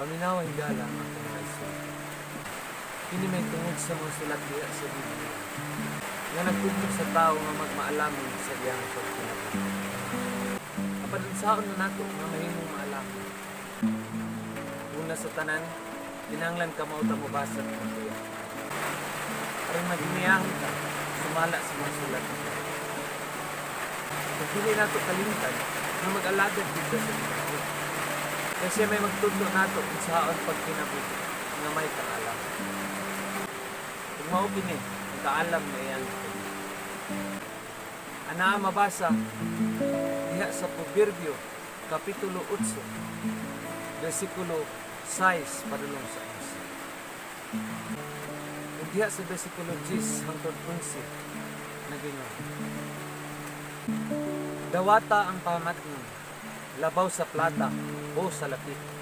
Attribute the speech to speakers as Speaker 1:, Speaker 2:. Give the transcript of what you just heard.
Speaker 1: Paminawa higala ang akong mga isulti. Kini may tungod sa mga sulat diha sa Biblia nga nagtugtog sa tao nga magmaalamon sa iyang pagkinabuhi. Kapadunsaon na nato nga mahimong maalamon. Una sa tanan, kinahanglan ka mao ta mobasa ng tuya. Aron maghiniyahon ka, sumala sa mga sulat. Kung dili nato kalimtan, nga mag-alagad dito sa kinabuhi. Kasi may magtudlo nato kung saan pagkinabuhi nga may kaalam. Kung mao kini, ang kaalam na iyan. Anaa mabasa diha sa Proverbio Kapitulo 8, versikulo 6 padulong sa 11. Ug diha sa versikulo 10 hangtod 11 nagingon. Dawata ang pamatnon, labaw sa plata o sa lapit.